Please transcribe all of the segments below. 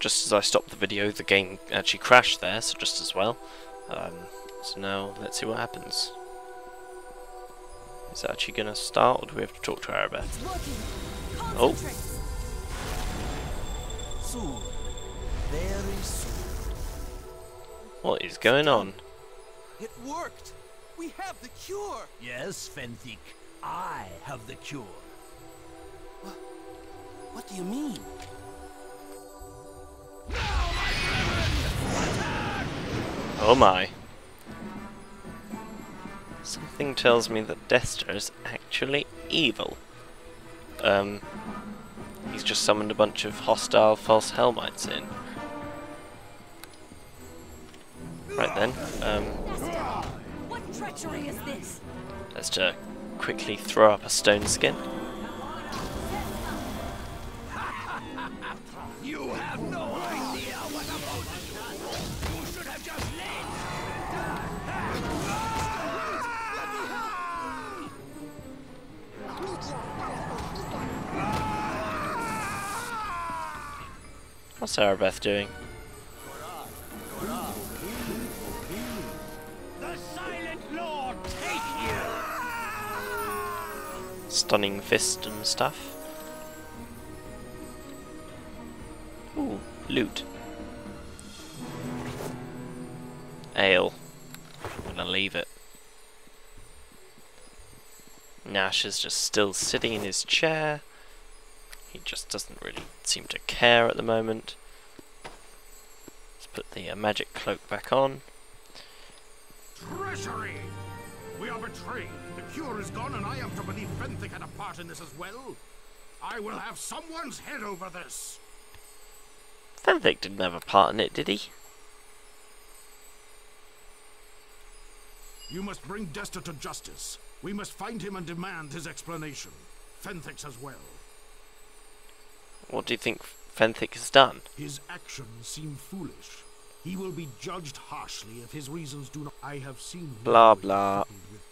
Just as I stopped the video, the game actually crashed there, so just as well. So now, let's see what happens. Is it actually going to start, or do we have to talk to Arabeth? Oh! Soon. Very soon. What is going on? It worked! We have the cure! Yes, Fenthic. I have the cure. What do you mean? Oh my. Something tells me that Dester is actually evil. He's just summoned a bunch of hostile false Hellmites in. Right then, What treachery is this? let's just quickly throw up a stone skin. You have no idea what opposing you. You should have just What's Arabeth doing? The Silent Lord take you! Stunning fist and stuff. Ooh, loot. Ale. I'm gonna leave it. Nash is just still sitting in his chair. He just doesn't really seem to care at the moment. Let's put the magic cloak back on. Treachery! We are betrayed. The cure is gone, and I am to believe Fenthic had a part in this as well. I will have someone's head over this. Fenthic didn't have a part in it, did he? You must bring Dester to justice. We must find him and demand his explanation. Fenthic's as well. What do you think Fenthic has done? His actions seem foolish. He will be judged harshly if his reasons do not. I have seen. Blah blah.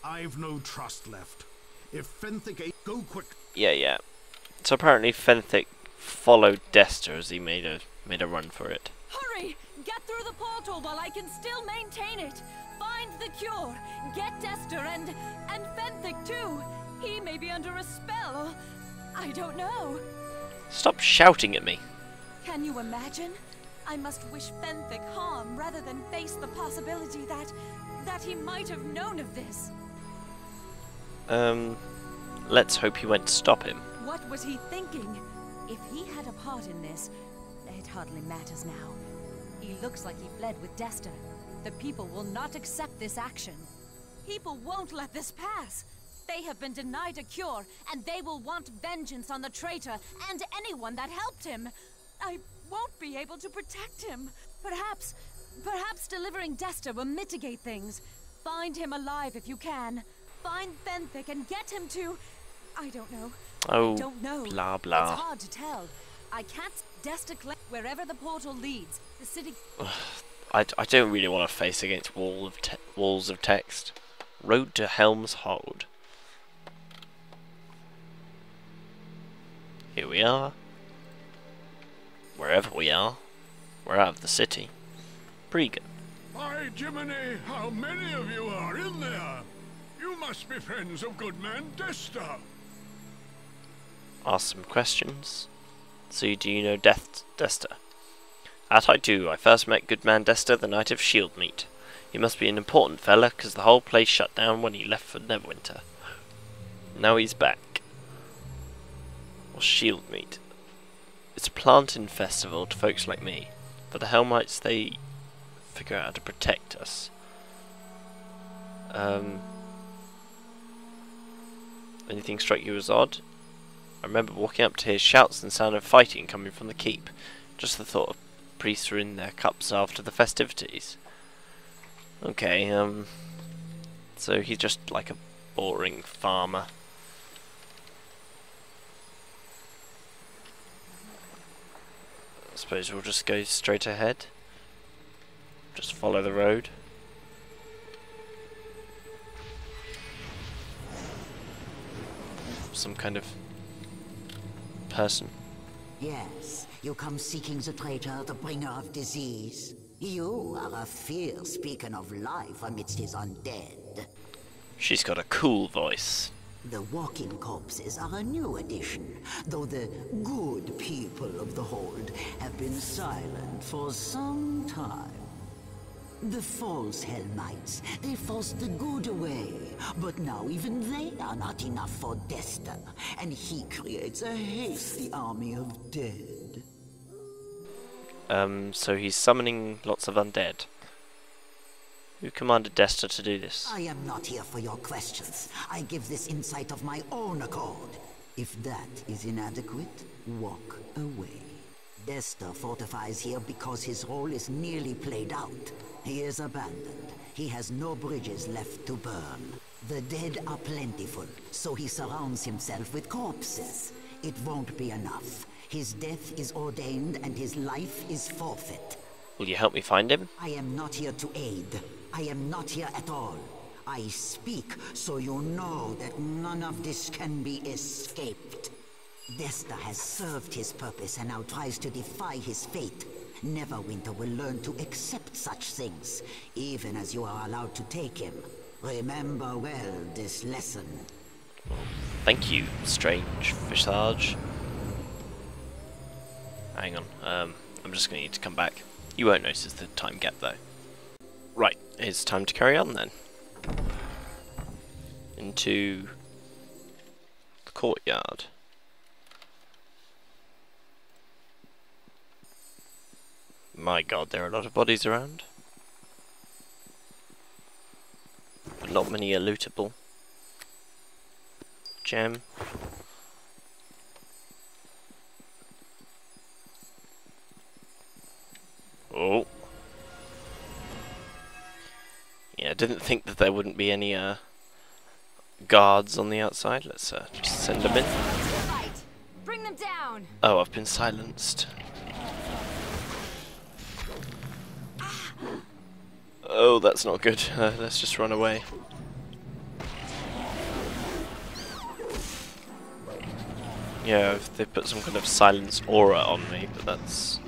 I've no trust left. If Fenthic ain't, go quick. Yeah. So apparently Fenthic followed Dester as he made a run for it. Hurry! Get through the portal while I can still maintain it. Find the cure. Get Dester and Fenthic too. He may be under a spell. I don't know. Stop shouting at me. Can you imagine? I must wish Fenthic harm rather than face the possibility that he might have known of this. Let's hope he went to stop him. What was he thinking? If he had a part in this, it hardly matters now. He looks like he fled with Dester. The people will not accept this action. People won't let this pass. They have been denied a cure, and they will want vengeance on the traitor and anyone that helped him. I won't be able to protect him. Perhaps delivering Dester will mitigate things. Find him alive if you can. Find Fenthic and get him to... I don't know. Oh, I don't know. blah blah. It's hard to tell. I can't Dester wherever the portal leads. The city... I don't really want to face against walls of text. Road to Helm's Hold. Here we are. Wherever we are. We're out of the city. Bregan. By Jiminy, how many of you are in there? You must be friends of good man Dester. Ask some questions. So do you know Dester? That I do. I first met Goodman Dester the night of Shield Meet. He must be an important fella, because the whole place shut down when he left for Neverwinter. Now he's back. Or Shield Meet. It's a planting festival to folks like me. For the Hellmites, they figure out how to protect us. Anything strike you as odd? I remember walking up to hear shouts and sound of fighting coming from the keep. Just the thought of priests were in their cups after the festivities. Okay, so he's just like a boring farmer. I suppose we'll just go straight ahead. Just follow the road. Some kind of person. Yes, You come seeking the traitor, the bringer of disease. You are a fierce beacon of life amidst his undead. She's got a cool voice. The walking corpses are a new addition, though the good people of the Hold have been silent for some time. The false Hellmites, they forced the good away, but now even they are not enough for Dester, and he creates a hasty army of dead. So he's summoning lots of undead. Who commanded Dester to do this? I am not here for your questions. I give this insight of my own accord. If that is inadequate, walk away. Dester fortifies here because his role is nearly played out. He is abandoned. He has no bridges left to burn. The dead are plentiful, so he surrounds himself with corpses. It won't be enough. His death is ordained and his life is forfeit. Will you help me find him? I am not here to aid. I am not here at all. I speak so you know that none of this can be escaped. Dester has served his purpose and now tries to defy his fate. Neverwinter will learn to accept such things, even as you are allowed to take him. Remember well this lesson. Thank you, strange visage. Hang on, I'm just going to need to come back. You won't notice the time gap though. Right, it's time to carry on then. Into the courtyard. My god, there are a lot of bodies around. But not many are lootable. Gem. Oh. Yeah, I didn't think that there wouldn't be any guards on the outside. Let's just send them in. Bring them down. Oh, I've been silenced. Oh, that's not good. Let's just run away. Yeah, they put some kind of silence aura on me, but that's...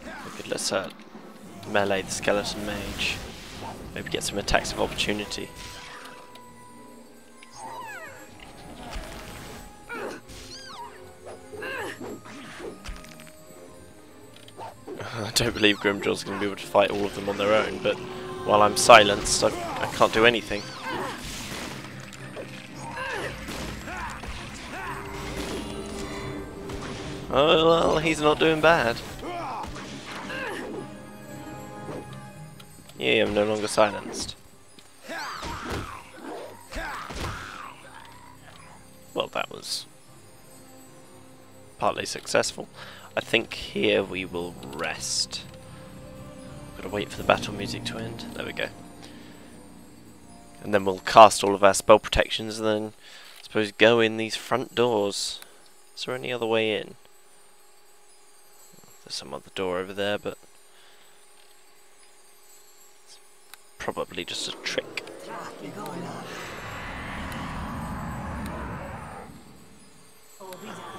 Okay, let's melee the skeleton mage. Maybe get some attacks of opportunity. I don't believe Grimjaw's going to be able to fight all of them on their own, but while I'm silenced, I can't do anything. Oh, well, he's not doing bad. Yeah, I'm no longer silenced. Well, that was partly successful. I think here we will rest. Gotta wait for the battle music to end. There we go. And then we'll cast all of our spell protections and then I suppose go in these front doors. Is there any other way in? There's some other door over there, but it's probably just a trick.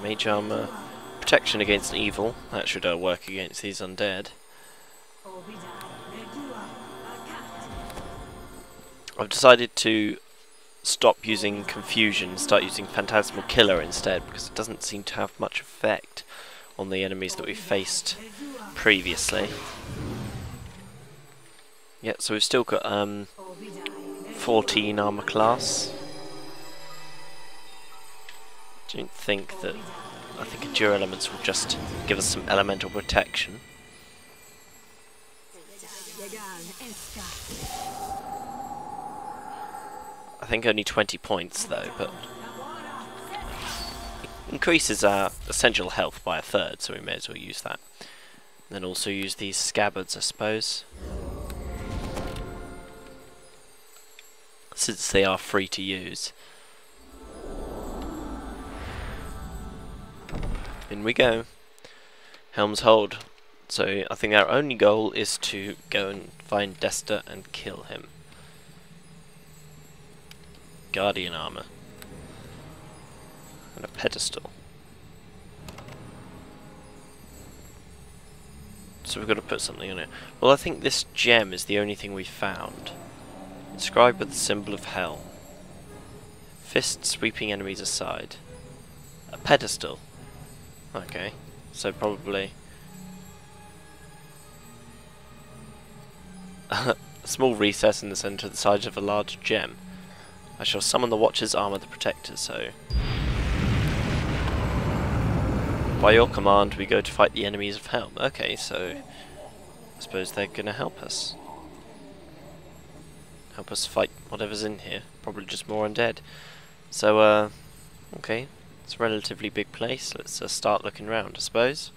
Mage armor, protection against evil. That should work against these undead. I've decided to stop using confusion and start using Phantasmal Killer instead because it doesn't seem to have much effect on the enemies that we faced previously. Yeah, so we've still got 14 armor class. Don't think that... I think Endure Elements will just give us some elemental protection. I think only 20 points though, but increases our essential health by 1/3, so we may as well use that. And then also use these scabbards, I suppose, since they are free to use. In we go. Helm's Hold. So I think our only goal is to go and find Dester and kill him. Guardian armor. And a pedestal. So we've got to put something on it. Well, I think this gem is the only thing we found. Inscribed with the symbol of hell. Fist sweeping enemies aside. A pedestal. Okay, so probably a small recess in the centre of the side of a large gem. I shall summon the Watcher's armour, the Protector, so... By your command, we go to fight the enemies of hell. Okay, so... I suppose they're gonna help us. Help us fight whatever's in here. Probably just more undead. So, okay. It's a relatively big place. Let's start looking around, I suppose.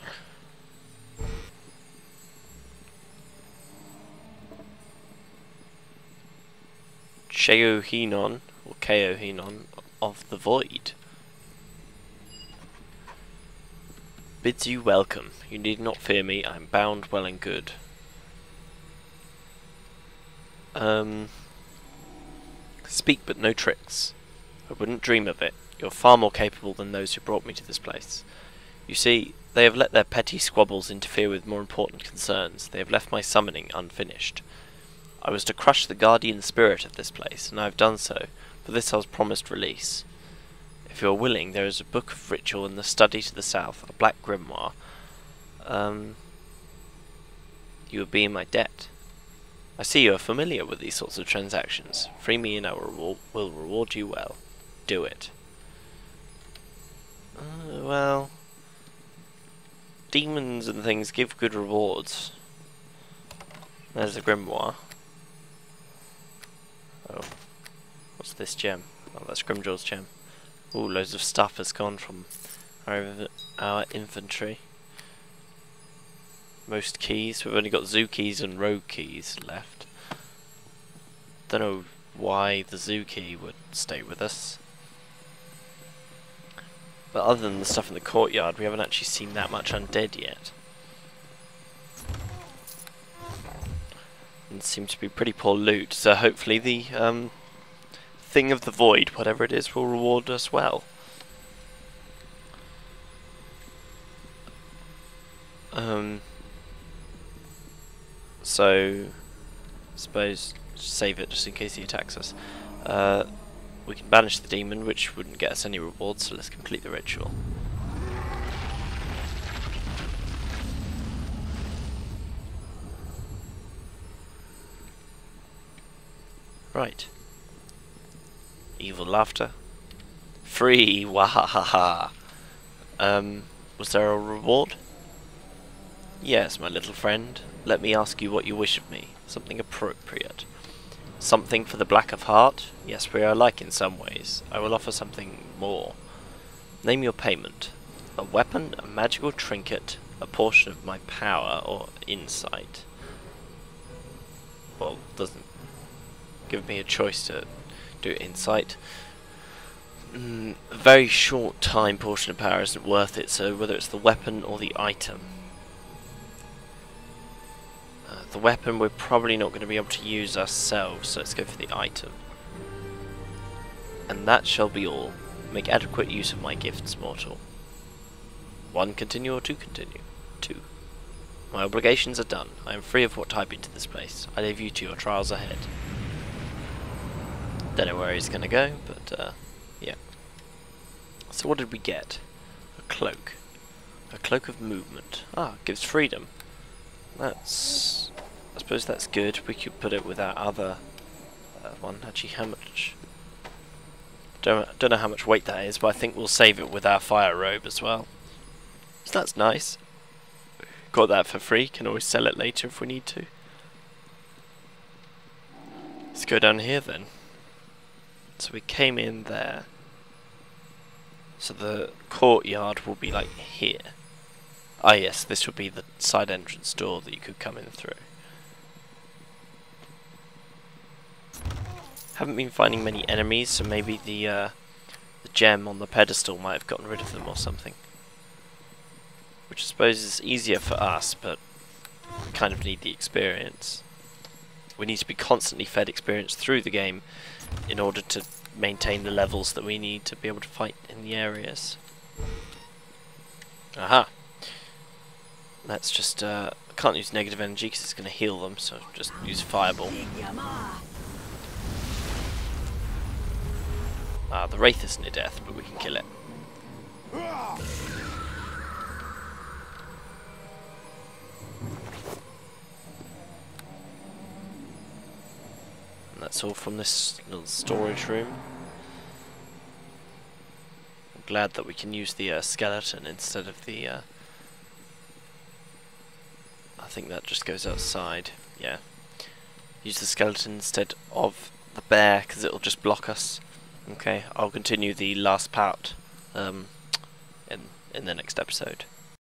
Sheohinon, or Keohinon, of the Void. Bids you welcome. You need not fear me. I am bound well and good. Speak but no tricks. I wouldn't dream of it. You're far more capable than those who brought me to this place. You see, they have let their petty squabbles interfere with more important concerns. They have left my summoning unfinished. I was to crush the guardian spirit of this place, and I have done so. For this I was promised release. If you are willing, there is a book of ritual in the study to the south, a black grimoire. You would be in my debt. I see you are familiar with these sorts of transactions. Free me and I will reward you well. Do it. Well... Demons and things give good rewards. There's the grimoire. Oh. What's this gem? Oh, that's Grimjaw's gem. Ooh, loads of stuff has gone from our inventory. Most keys. We've only got zoo keys and rogue keys left. Don't know why the zoo key would stay with us. But other than the stuff in the courtyard, we haven't actually seen that much undead yet. And it seems to be pretty poor loot, so hopefully the thing of the void, whatever it is, will reward us well. So, I suppose, save it just in case he attacks us. We can banish the demon, which wouldn't get us any rewards, so let's complete the ritual. Right. Evil laughter. Free! Wahahaha! Was there a reward? Yes, my little friend. Let me ask you what you wish of me. Something appropriate. Something for the black of heart? Yes, we are alike in some ways. I will offer something more. Name your payment. A weapon, a magical trinket, a portion of my power, or insight. Well, doesn't give me a choice to do insight. A very short time portion of power isn't worth it, so whether it's the weapon or the item. The weapon we're probably not going to be able to use ourselves, so let's go for the item. And that shall be all. Make adequate use of my gifts, mortal. 1, continue, or 2, continue? 2. My obligations are done. I am free of what tied me to this place. I leave you to your trials ahead. Don't know where he's going to go, but yeah. So what did we get? A cloak. A cloak of movement. Ah, gives freedom. That's... I suppose that's good. We could put it with our other one. Actually, how much... Don't know how much weight that is, but I think we'll save it with our fire robe as well. So that's nice. Got that for free. Can always sell it later if we need to. Let's go down here then. So we came in there. So the courtyard will be like here. Ah yes, this would be the side entrance door that you could come in through. Haven't been finding many enemies, so maybe the gem on the pedestal might have gotten rid of them or something. Which I suppose is easier for us, but we kind of need the experience. We need to be constantly fed experience through the game in order to maintain the levels that we need to be able to fight in the areas. Aha! Let's just I can't use negative energy because it's going to heal them, so just use Fireball. The Wraith is near death, but we can kill it. And that's all from this little storage room. I'm glad that we can use the skeleton instead of the... I think that just goes outside, yeah. Use the skeleton instead of the bear, because it'll just block us. Okay, I'll continue the last part in the next episode.